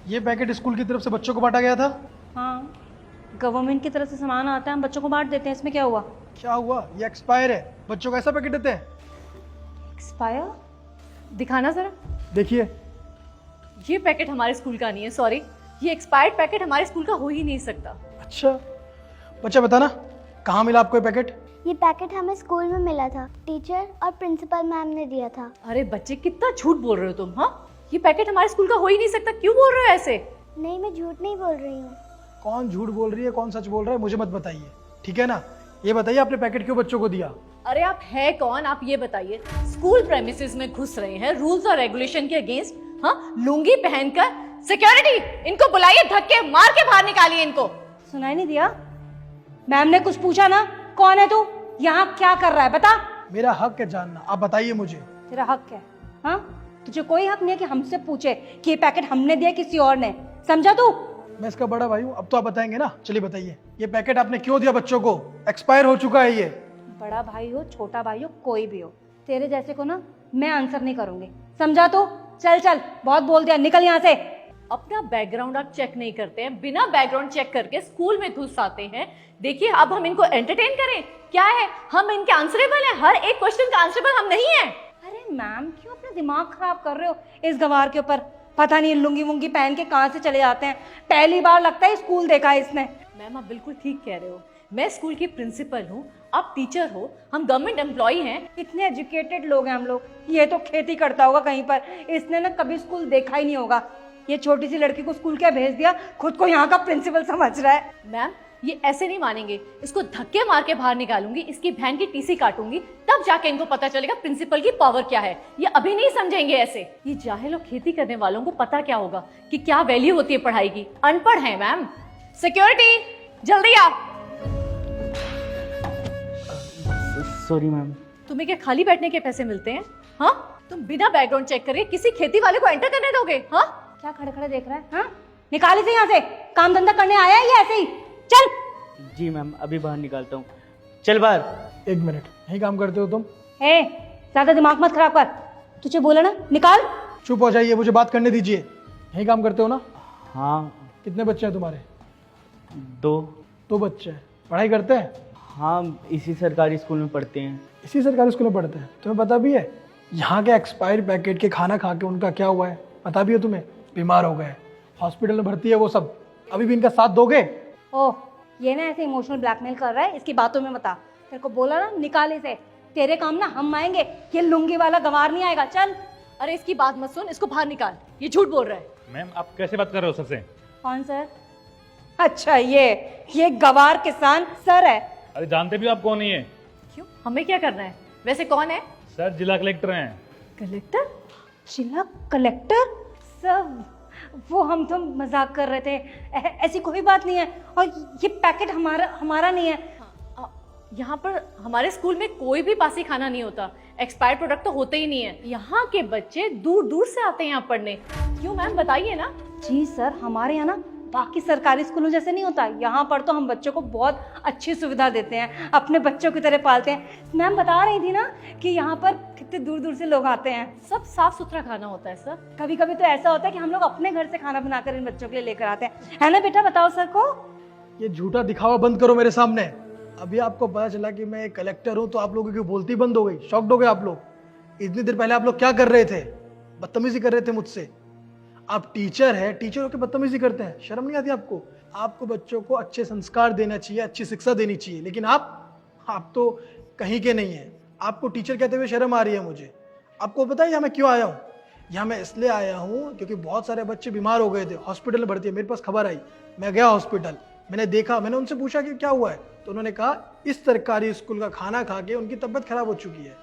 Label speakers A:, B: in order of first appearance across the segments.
A: ये packet school की तरफ से बच्चों को बांटा गया था।
B: हाँ, गवर्नमेंट की तरफ से सामान आता है, हम बच्चों को बांट देते हैं, इसमें क्या हुआ?
A: क्या हुआ? ये एक्सपायर है, बच्चों को ऐसा पैकेट देते हैं?
B: एक्सपायर? दिखाना जरा।
A: देखिए।
C: ये पैकेट हमारे स्कूल का नहीं है, सॉरी। ये एक्सपायर्ड पैकेट हमारे स्कूल का हो ही नहीं सकता।
A: अच्छा, बच्चा बताना कहाँ मिला आपको ये पैकेट?
D: ये पैकेट हमें स्कूल में मिला था, टीचर और प्रिंसिपल मैम ने दिया था।
C: अरे बच्चे, कितना झूठ बोल रहे हो तुम। हाँ, ये पैकेट हमारे स्कूल का हो ही नहीं सकता, क्यों बोल रहे हो ऐसे?
D: नहीं, मैं झूठ नहीं बोल रही हूँ।
A: कौन झूठ बोल रही है, कौन सच बोल रहा है, मुझे मत बताइए, ठीक है ना? ये बताइए आपने पैकेट क्यों बच्चों को दिया?
C: अरे आप है कौन, आप ये बताइए। स्कूल प्रेमिसेस में घुस रहे हैं रूल्स और रेगुलेशन के अगेंस्ट, हाँ, लुंगी पहनकर। सिक्योरिटी, इनको बुलाइए, धक्के मार के बाहर निकालिए इनको।
B: सुनाई नहीं दिया? मैम ने कुछ पूछा ना? कौन है तू? यहाँ क्या कर रहा है, बता।
A: मेरा हक है जानना, आप बताइए मुझे।
B: तेरा हक है? हाँ, तुझे कोई हक नहीं है कि हमसे पूछे कि ये पैकेट हमने दिया किसी और ने, समझा तू?
A: मैं इसका बड़ा भाई हूँ, अब तो आप बताएंगे ना। चलिए बताइए, ये पैकेट आपने क्यों दिया बच्चों को? एक्सपायर हो चुका है ये।
B: बड़ा भाई हो, छोटा भाई हो, कोई भी हो, तेरे जैसे को ना मैं आंसर नहीं करूंगी, समझा तू? चल चल, बहुत बोल दिया, निकल यहाँ से।
C: अपना बैकग्राउंड आप चेक नहीं करते हैं, बिना बैकग्राउंड चेक करके स्कूल में घुस आते हैं। देखिए, अब हम इनको एंटरटेन करें क्या है? हम इनके आंसरेबल हैं, हर एक क्वेश्चन का आंसरेबल हम नहीं है।
B: अरे मैम, क्यों अपना दिमाग खराब कर रहे हो इस गवार के ऊपर? पता नहीं लुंगी वुंगी पहन के कहाँ से चले जाते हैं, पहली बार लगता है स्कूल देखा है इसने।
C: मैम, आप बिल्कुल ठीक कह रहे हो। मैं स्कूल की प्रिंसिपल हूँ, आप टीचर हो, हम गवर्नमेंट एम्प्लॉय हैं।
B: इतने एजुकेटेड लोग हैं हम लोग, ये तो खेती करता होगा कहीं पर, इसने ना कभी स्कूल देखा ही नहीं होगा। ये छोटी सी लड़की को स्कूल क्या भेज दिया, खुद को यहाँ का प्रिंसिपल समझ रहा है।
C: मैम, ये ऐसे नहीं मानेंगे, इसको धक्के मार के बाहर निकालूंगी, इसकी बहन की टीसी काटूंगी, तब जाके इनको पता चलेगा प्रिंसिपल की पावर क्या है। ये अभी नहीं समझेंगे ऐसे। ये जाहिल और खेती करने वालों को पता क्या होगा कि क्या वैल्यू होती है पढ़ाई की। अनपढ़ है मैम। सिक्योरिटी, जल्दी आ।
E: Sorry ma'am.
C: तुम्हें क्या खाली बैठने के पैसे मिलते हैं? हाँ, तुम बिना बैकग्राउंड चेक करे किसी खेती वाले को एंटर करने दोगे? हाँ,
B: क्या खड़े खड़े देख रहा है? हाँ, निकाल इसे यहाँ से, काम धंधा करने आया है ये ऐसे ही? चल।
E: जी मैम, अभी बाहर निकालता हूँ। चल बाहर।
A: एक मिनट, यही काम करते हो तुम?
B: ए, ज्यादा दिमाग मत खराब कर, तुझे बोला ना निकाल।
A: चुप हो जाइए, मुझे बात करने दीजिए। यही काम करते हो ना?
E: हाँ।
A: कितने बच्चे हैं तुम्हारे?
E: 2।
A: 2 बच्चे हैं, पढ़ाई करते हैं?
E: हाँ, इसी सरकारी स्कूल में पढ़ते हैं।
A: इसी सरकारी स्कूल में पढ़ते हैं? तुम्हें पता भी है यहाँ के एक्सपायर पैकेट के खाना खा के उनका क्या हुआ है? पता भी है तुम्हें? बीमार हो गए, हॉस्पिटल में भर्ती है वो सब। अभी भी इनका साथ दोगे?
B: ओह, ये ना ऐसे इमोशनल ब्लैकमेल कर रहा है, इसकी बातों में बता। तेरे को बोला ना निकाल इसे, तेरे काम ना हम आएंगे, ये लुंगी वाला गंवार नहीं आएगा। चल।
C: अरे इसकी बात मत सुन, इसको बाहर निकाल, ये झूठ बोल रहा है।
F: मैम, आप कैसे बात कर रहे हो सर से?
B: कौन सर? अच्छा, ये गवार किसान सर है।
F: अरे जानते भी हो आप कौन ही है?
C: क्यों, हमें क्या करना है? वैसे कौन है?
F: सर, जिला कलेक्टर हैं।
C: कलेक्टर?
B: जिला कलेक्टर? सर, वो हम तो मजाक कर रहे थे, ऐसी कोई बात नहीं है। और ये पैकेट हमारा नहीं है।
C: यहाँ पर हमारे स्कूल में कोई भी बासी खाना नहीं होता, एक्सपायर्ड प्रोडक्ट तो होते ही नहीं है। यहाँ के बच्चे दूर दूर से आते हैं यहाँ पढ़ने। क्यों मैम, बताइए ना।
B: जी सर, हमारे यहाँ ना बाकी सरकारी स्कूलों जैसे नहीं होता, यहाँ पर तो हम बच्चों को बहुत अच्छी सुविधा देते हैं, अपने बच्चों की तरह पालते हैं। मैम बता रही थी ना कि यहाँ पर कितने दूर दूर से लोग आते हैं।
C: सब साफ सुथरा खाना होता है सर।
B: कभी कभी तो ऐसा होता है कि हम लोग अपने घर से खाना बनाकर इन बच्चों के लिए लेकर आते हैं, है ना बेटा? बताओ सर को।
A: ये झूठा दिखावा बंद करो मेरे सामने। अभी आपको पता चला कि मैं एक कलेक्टर हूँ तो आप लोगों की बोलती बंद हो गई? शॉक्ड हो गए आप लोग? इतनी देर पहले आप लोग क्या कर रहे थे? बदतमीजी कर रहे थे मुझसे। आप टीचर है, टीचर होकर बदतमीजी करते हैं, शर्म नहीं आती आपको? आपको बच्चों को अच्छे संस्कार देना चाहिए, अच्छी शिक्षा देनी चाहिए, लेकिन आप तो कहीं के नहीं है। आपको टीचर कहते हुए शर्म आ रही है मुझे। आपको पता है यहाँ मैं क्यों आया हूँ? यहाँ मैं इसलिए आया हूँ क्योंकि बहुत सारे बच्चे बीमार हो गए थे, हॉस्पिटल में भर्ती है। मेरे पास खबर आई, मैं गया हॉस्पिटल, मैंने देखा, मैंने उनसे पूछा कि क्या हुआ है, तो उन्होंने कहा इस सरकारी स्कूल का खाना खा के उनकी तबीयत खराब हो चुकी है।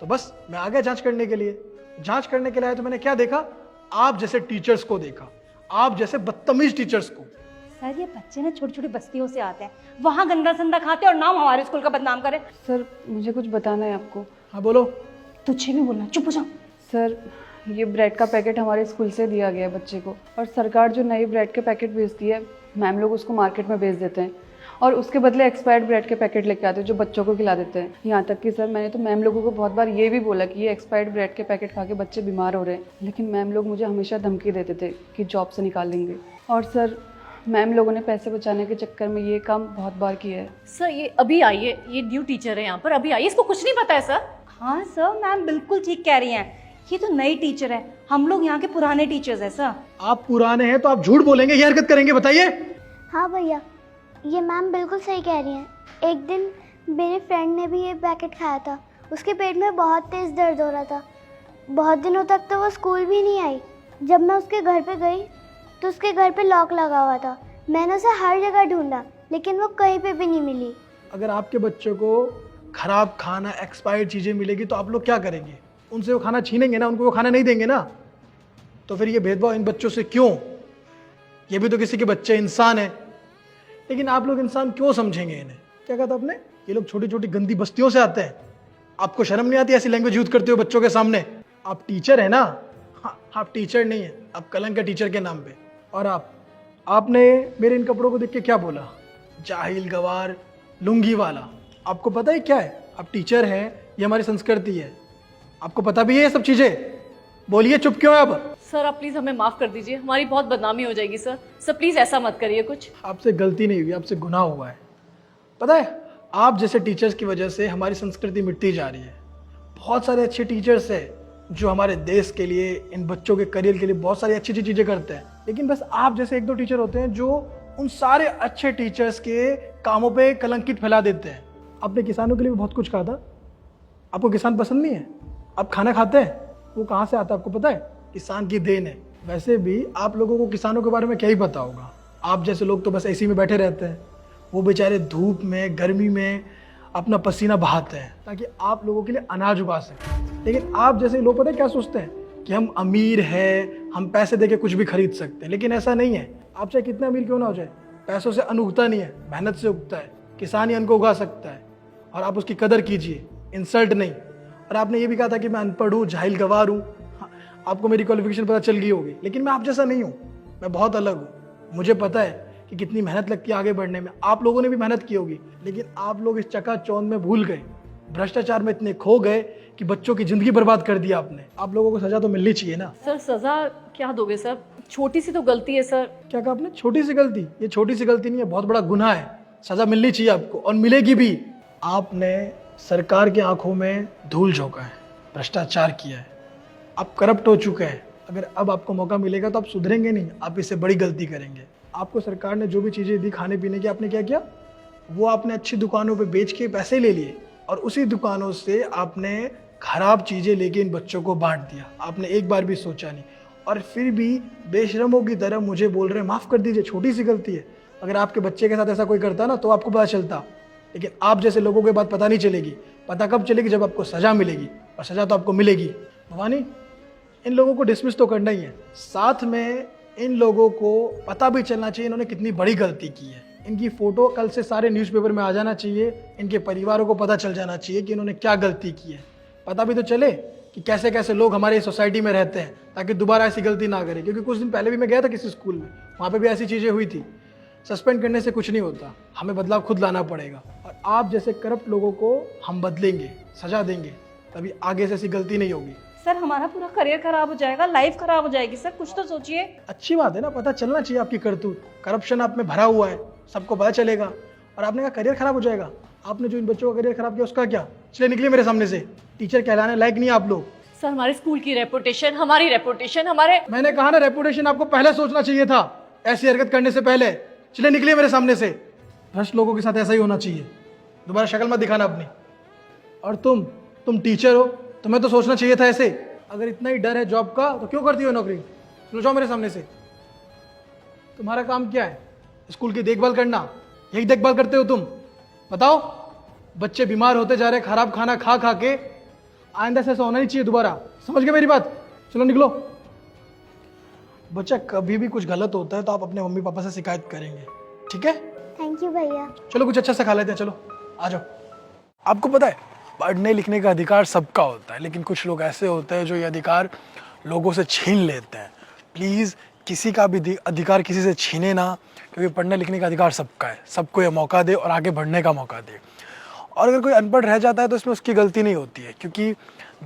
A: तो बस मैं आ गया जांच करने के लिए। जांच करने के लिए आया तो मैंने क्या देखा? आप जैसे टीचर्स को देखा, आप जैसे बदतमीज टीचर्स को।
B: सर, ये बच्चे ना छोटी छोटी बस्तियों से आते हैं, वहाँ गंदा संदा खाते हैं और नाम हमारे स्कूल का बदनाम करे।
G: सर, मुझे कुछ बताना है आपको।
A: हाँ बोलो।
B: तुझे भी बोलना, चुप हो जा।
G: सर, ये ब्रेड का पैकेट हमारे स्कूल से दिया गया है बच्चे को, और सरकार जो नई ब्रेड के पैकेट भेजती है, मैम लोग उसको मार्केट में बेच देते हैं, और उसके बदले एक्सपायर्ड ब्रेड के पैकेट लेके आते हैं जो बच्चों को खिला देते हैं। यहाँ तक कि सर मैंने तो मैम लोगों को बहुत बार ये भी बोला कि ये एक्सपायर्ड ब्रेड के पैकेट खा के बच्चे बीमार हो रहे हैं, लेकिन मैम लोग मुझे हमेशा धमकी देते थे कि जॉब से निकाल देंगे। और सर मैम लोगों ने पैसे बचाने के चक्कर में ये काम बहुत बार किया है।
C: सर ये अभी आई है, ये न्यू टीचर है यहाँ पर, अभी आई है, इसको कुछ नहीं पता है सर।
B: हाँ सर, मैम बिल्कुल ठीक कह रही हैं, ये तो नई टीचर है, हम लोग यहाँ के पुराने टीचर्स हैं सर।
A: आप पुराने हैं तो आप झूठ बोलेंगे, ये हरकत करेंगे, बताइए।
D: हाँ भैया, ये मैम बिल्कुल सही कह रही हैं। एक दिन मेरे फ्रेंड ने भी ये पैकेट खाया था, उसके पेट में बहुत तेज़ दर्द हो रहा था, बहुत दिनों तक तो वो स्कूल भी नहीं आई। जब मैं उसके घर पे गई तो उसके घर पे लॉक लगा हुआ था। मैंने उसे हर जगह ढूंढा लेकिन वो कहीं पे भी नहीं मिली।
A: अगर आपके बच्चों को खराब खाना, एक्सपायर्ड चीज़ें मिलेगी तो आप लोग क्या करेंगे? उनसे वो खाना छीनेंगे ना, उनको वो खाना नहीं देंगे ना। तो फिर ये भेदभाव इन बच्चों से क्यों? ये भी तो किसी के बच्चे इंसान है, लेकिन आप लोग इंसान क्यों समझेंगे इन्हें? क्या कहा था आपने? ये लोग छोटी छोटी गंदी बस्तियों से आते हैं, आपको शर्म नहीं आती ऐसी लैंग्वेज यूज करते हो बच्चों के सामने? आप टीचर है ना? हाँ, आप टीचर नहीं है, आप कलंक है टीचर के नाम पे। और आपने मेरे इन कपड़ों को देख के क्या बोला? जाहिल, गवार, लुंगी वाला। आपको पता है क्या है? आप टीचर हैं, ये हमारी संस्कृति है, आपको पता भी है ये सब चीजें? बोलिए, चुप क्यों है अब?
C: सर आप प्लीज हमें माफ कर दीजिए, हमारी बहुत बदनामी हो जाएगी सर। सर प्लीज ऐसा मत करिए कुछ।
A: आपसे गलती नहीं हुई, आपसे गुनाह हुआ है। पता है, आप जैसे टीचर्स की वजह से हमारी संस्कृति मिटती जा रही है। बहुत सारे अच्छे टीचर्स हैं जो हमारे देश के लिए, इन बच्चों के करियर के लिए बहुत सारी अच्छी अच्छी चीज़ें करते हैं, लेकिन बस आप जैसे एक दो टीचर होते हैं जो उन सारे अच्छे टीचर्स के कामों पे कलंकित फैला देते हैं। आपने किसानों के लिए भी बहुत कुछ कहा था, आपको किसान पसंद नहीं है, आप खाना खाते हैं, वो कहाँ से आता है आपको पता है? किसान की देन है। वैसे भी आप लोगों को किसानों के बारे में क्या ही पता होगा, आप जैसे लोग तो बस एसी में बैठे रहते हैं, वो बेचारे धूप में, गर्मी में अपना पसीना बहाते हैं ताकि आप लोगों के लिए अनाज उगा सकें। लेकिन आप जैसे लोग पता है क्या सोचते हैं कि हम अमीर हैं, हम पैसे देके कुछ भी खरीद सकते हैं, लेकिन ऐसा नहीं है। आप चाहे कितने अमीर क्यों ना हो जाए, पैसों से अन्न उगता नहीं है, मेहनत से उगता है। किसान ही अन्न को उगा सकता है और आप उसकी कदर कीजिए, इंसल्ट नहीं। और आपने ये भी कहा था कि मैं अनपढ़ हूँ, जाहिल, गवार हूँ। हाँ, आपको मेरी क्वालिफिकेशन पता चल गई होगी, लेकिन मैं आप जैसा नहीं हूँ, मैं बहुत अलग हूँ। मुझे पता है कि कितनी मेहनत लगती है आगे बढ़ने में, आप लोगों ने भी मेहनत की होगी, लेकिन आप लोग इस चकाचौंध में भूल गए, भ्रष्टाचार में इतने खो गए कि बच्चों की जिंदगी बर्बाद कर दिया आपने। आप लोगों को सजा तो मिलनी चाहिए ना।
C: सर सजा क्या दोगे सर, छोटी सी तो गलती है सर।
A: क्या कहा आपने? छोटी सी गलती? ये छोटी सी गलती नहीं है, बहुत बड़ा गुनाह है, सजा मिलनी चाहिए आपको और मिलेगी भी। आपने सरकार की आंखों में धूल झोंका है, भ्रष्टाचार किया है, आप करप्ट हो चुके हैं। अगर अब आपको मौका मिलेगा तो आप सुधरेंगे नहीं, आप इससे बड़ी गलती करेंगे। आपको सरकार ने जो भी चीज़ें दी खाने पीने की, आपने क्या किया? वो आपने अच्छी दुकानों पे बेच के पैसे ले लिए और उसी दुकानों से आपने खराब चीज़ें लेके इन बच्चों को बांट दिया। आपने एक बार भी सोचा नहीं और फिर भी बेशरमों की तरह मुझे बोल रहे हैं माफ़ कर दीजिए, छोटी सी गलती है। अगर आपके बच्चे के साथ ऐसा कोई करता ना तो आपको पता चलता, लेकिन आप जैसे लोगों के बात पता नहीं चलेगी। पता कब चलेगी? जब आपको सज़ा मिलेगी, और सज़ा तो आपको मिलेगी। भवानी, इन लोगों को डिसमिस तो करना ही है, साथ में इन लोगों को पता भी चलना चाहिए इन्होंने कितनी बड़ी गलती की है। इनकी फ़ोटो कल से सारे न्यूज़पेपर में आ जाना चाहिए, इनके परिवारों को पता चल जाना चाहिए कि इन्होंने क्या गलती की है। पता भी तो चले कि कैसे कैसे लोग हमारे सोसाइटी में रहते हैं, ताकि दोबारा ऐसी गलती ना करें। क्योंकि कुछ दिन पहले भी मैं गया था किसी स्कूल में, वहाँ पे भी ऐसी चीज़ें हुई थी। सस्पेंड करने से कुछ नहीं होता, हमें बदलाव खुद लाना पड़ेगा। और आप जैसे करप्ट लोगों को हम बदलेंगे, सजा देंगे, तभी आगे से ऐसी गलती नहीं होगी।
B: सर हमारा पूरा करियर खराब हो जाएगा, लाइफ खराब हो जाएगी सर, कुछ तो सोचिए।
A: अच्छी बात है ना, पता चलना चाहिए आपकी करतूत, करप्शन आप में भरा हुआ है, सबको पता चलेगा। और आपने कहा करियर खराब हो जाएगा, आपने जो इन बच्चों का करियर खराब किया उसका क्या? चले निकलिए मेरे सामने से, टीचर कहलाने लायक नहीं आप लोग।
C: सर हमारे स्कूल की रेपुटेशन, हमारी रेपुटेशन, हमारे
A: मैंने कहा ना, रेपुटेशन आपको पहले सोचना चाहिए था, ऐसी हरकत करने से पहले। चले निकलिए मेरे सामने से, भ्रष्ट लोगों के साथ ऐसा ही होना चाहिए, दोबारा शक्ल मत दिखाना अपनी। और तुम टीचर हो, तुम्हें तो सोचना चाहिए था ऐसे। अगर इतना ही डर है जॉब का तो क्यों करती हो नौकरी? चलो जाओ मेरे सामने से। तुम्हारा काम क्या है? स्कूल की देखभाल करना, यही देखभाल करते हो तुम? बताओ, बच्चे बीमार होते जा रहे खराब खाना खा खा के, आइंदा से ऐसा होना नहीं चाहिए दोबारा, समझ गए मेरी बात? चलो निकलो। बच्चा कभी भी कुछ गलत होता है तो आप अपने मम्मी पापा से शिकायत करेंगे, ठीक है?
D: थैंक यू भैया।
A: चलो कुछ अच्छा सा खा लेते हैं, चलो आ जाओ। आपको पता है, पढ़ने लिखने का अधिकार सबका होता है, लेकिन कुछ लोग ऐसे होते हैं जो ये अधिकार लोगों से छीन लेते हैं। प्लीज़ किसी का भी अधिकार किसी से छीने ना, क्योंकि पढ़ने लिखने का अधिकार सबका है, सबको ये मौका दे और आगे बढ़ने का मौका दे। और अगर कोई अनपढ़ रह जाता है तो इसमें उसकी गलती नहीं होती है, क्योंकि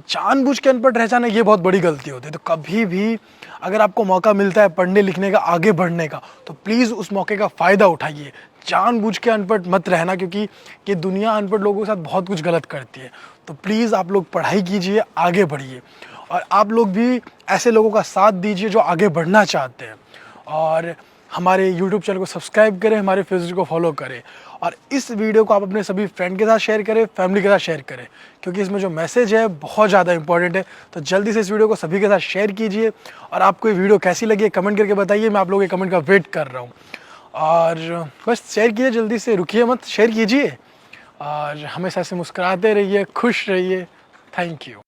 A: जानबूझ के अनपढ़ रह जाना ये बहुत बड़ी गलती होती है। तो कभी भी अगर आपको मौका मिलता है पढ़ने लिखने का, आगे बढ़ने का, तो प्लीज़ उस मौके का फ़ायदा उठाइए। जानबूझ के अनपढ़ मत रहना, क्योंकि ये दुनिया अनपढ़ लोगों के साथ बहुत कुछ गलत करती है। तो प्लीज़ आप लोग पढ़ाई कीजिए, आगे बढ़िए, और आप लोग भी ऐसे लोगों का साथ दीजिए जो आगे बढ़ना चाहते हैं। और हमारे YouTube चैनल को सब्सक्राइब करें, हमारे फेसबुक को फॉलो करें, और इस वीडियो को आप अपने सभी फ्रेंड के साथ शेयर करें, फैमिली के साथ शेयर करें, क्योंकि इसमें जो मैसेज है बहुत ज़्यादा इंपॉर्टेंट है। तो जल्दी से इस वीडियो को सभी के साथ शेयर कीजिए, और आपको ये वीडियो कैसी लगी है कमेंट करके बताइए। मैं आप लोगों के कमेंट का वेट कर रहा हूँ। और बस शेयर कीजिए, जल्दी से रुकिए मत, शेयर कीजिए, और हमेशा से मुस्कुराते रहिए, खुश रहिए। Thank you.